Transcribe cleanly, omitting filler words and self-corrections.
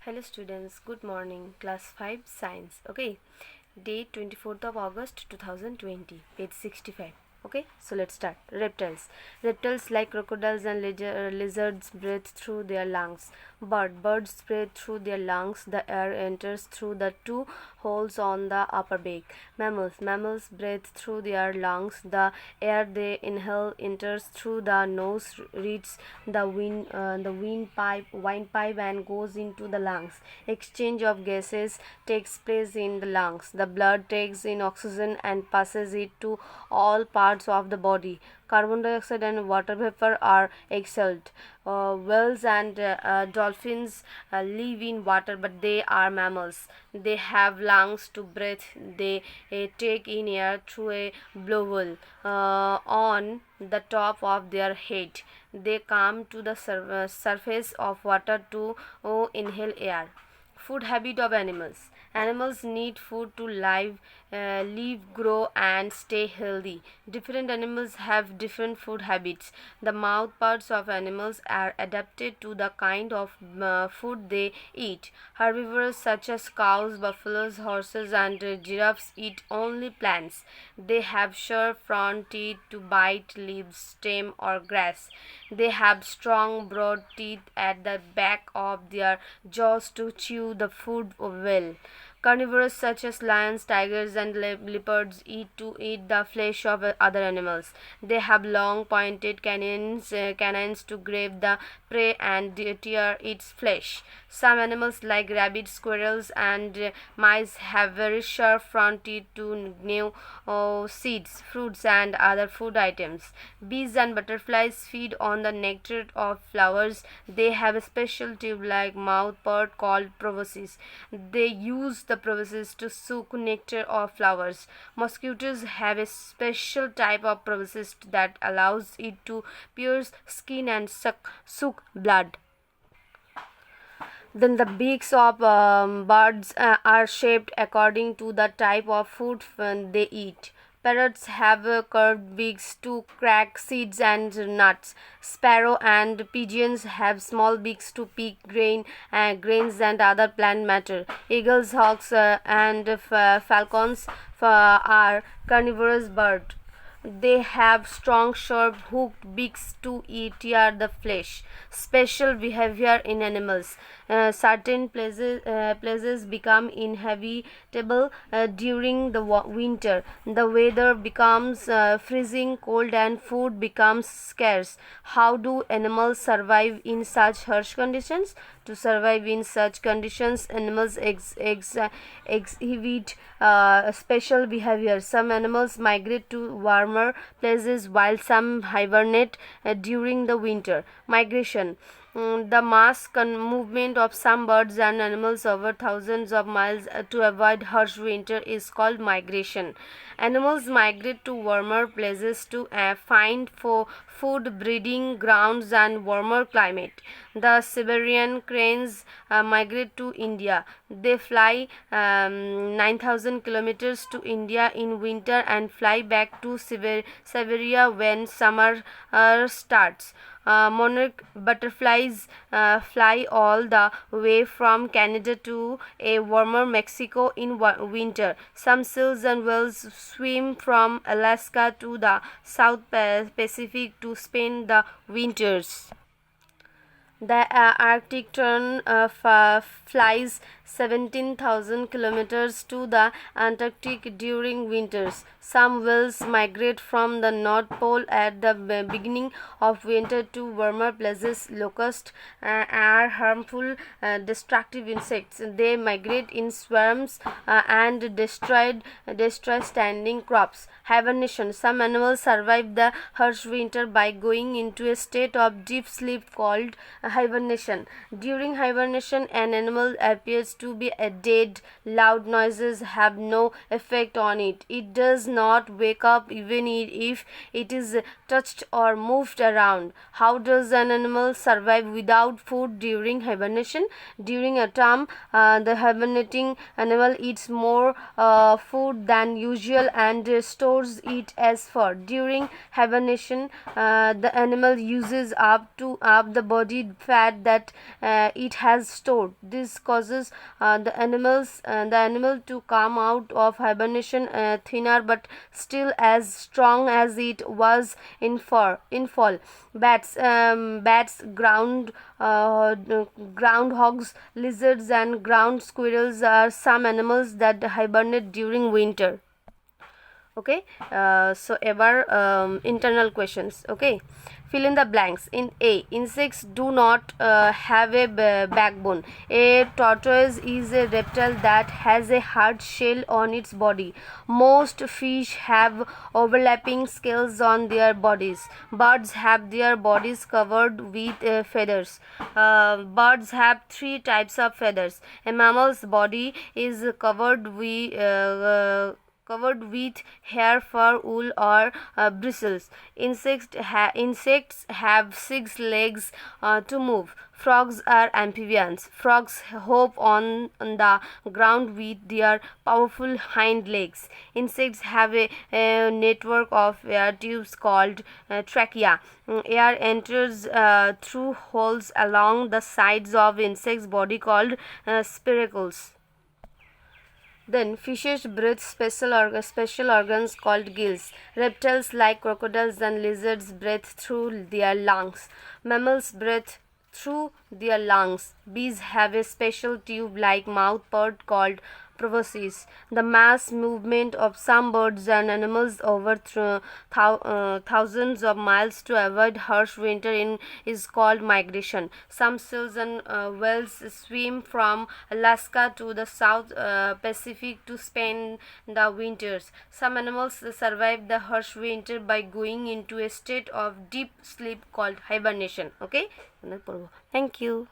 Hello students, good morning. Class 5 Science. Okay, date 24th of August 2020, page 65. Okay, so let's start. Reptiles. Reptiles like crocodiles and lizards breathe through their lungs. Birds breathe through their lungs. The air enters through the two holes on the upper beak. Mammals breathe through their lungs. The air they inhale enters through the nose, reaches the windpipe and goes into the lungs. Exchange of gases takes place in the lungs. The blood takes in oxygen and passes it to all parts of the body. Carbon dioxide and water vapor are exhaled. Whales and dolphins live in water, but they are mammals. They have lungs to breathe. They take in air through a blowhole on the top of their head. They come to the surface of water to inhale air. Food habit of animals. Animals need food to live, grow, and stay healthy. Different animals have different food habits. The mouth parts of animals are adapted to the kind of food they eat. Herbivores such as cows, buffaloes, horses, and giraffes eat only plants. They have sharp front teeth to bite leaves, stem, or grass. They have strong, broad teeth at the back of their jaws to chew the food well. Carnivores such as lions, tigers, and leopards eat the flesh of other animals. They have long, pointed canines to grab the prey and tear its flesh. Some animals like rabbits, squirrels, and mice have very sharp front teeth to gnaw seeds, fruits, and other food items. Bees and butterflies feed on the nectar of flowers. They have a special tube-like mouth part called proboscis. They use the proboscis to suck nectar of flowers. Mosquitoes have a special type of proboscis that allows it to pierce skin and suck blood. Then the beaks of birds are shaped according to the type of food they eat. Parrots have curved beaks to crack seeds and nuts. Sparrow and pigeons have small beaks to pick grains and other plant matter. Eagles, hawks, and falcons are carnivorous birds. They have strong, sharp, hooked beaks to tear the flesh. Special behavior in animals. Certain places become inhabitable during the winter. The weather becomes freezing cold and food becomes scarce. How do animals survive in such harsh conditions? To survive in such conditions, animals exhibit special behavior. Some animals migrate to warmer places while some hibernate during the winter. Migration. The mass movement of some birds and animals over thousands of miles to avoid harsh winter is called migration. Animals migrate to warmer places to find food, breeding grounds, and warmer climate. The Siberian cranes migrate to India. They fly 9,000 kilometers to India in winter and fly back to Siberia when summer starts. Monarch butterflies fly all the way from Canada to a warmer Mexico in winter. Some seals and whales swim from Alaska to the South Pacific to spend the winters. The Arctic tern flies 17,000 kilometers to the Antarctic during winters. Some whales migrate from the North Pole at the beginning of winter to warmer places. Locusts are harmful, destructive insects. They migrate in swarms and destroy standing crops. Hibernation. Some animals survive the harsh winter by going into a state of deep sleep called hibernation. During hibernation, an animal appears to be dead. Loud noises have no effect on it. It does not wake up even if it is touched or moved around. How does an animal survive without food during hibernation? During autumn, the hibernating animal eats more food than usual and stores it as fur. During hibernation, the animal uses up the body fat that it has stored. This causes the animal to come out of hibernation thinner but still as strong as it was in fall. Bats, groundhogs, lizards, and ground squirrels are some animals that hibernate during winter. Okay, so ever internal questions. Okay, fill in the blanks. In A, insects do not have a backbone. A tortoise is a reptile that has a hard shell on its body. Most fish have overlapping scales on their bodies. Birds have their bodies covered with feathers. Birds have three types of feathers. A mammal's body is covered with hair, fur, wool, or bristles. Insects have 6 legs to move. Frogs are amphibians. Frogs hop on the ground with their powerful hind legs. Insects have a network of air tubes called trachea. Air enters through holes along the sides of insects' body called spiracles. Then fishes breathe special organs called gills. Reptiles like crocodiles and lizards breathe through their lungs. Mammals breathe through their lungs. Bees have a special tube-like mouth part called proboscis. The mass movement of some birds and animals over thousands of miles to avoid harsh winter is called migration. Some seals and whales swim from Alaska to the South Pacific to spend the winters. Some animals survive the harsh winter by going into a state of deep sleep called hibernation. Okay? Thank you.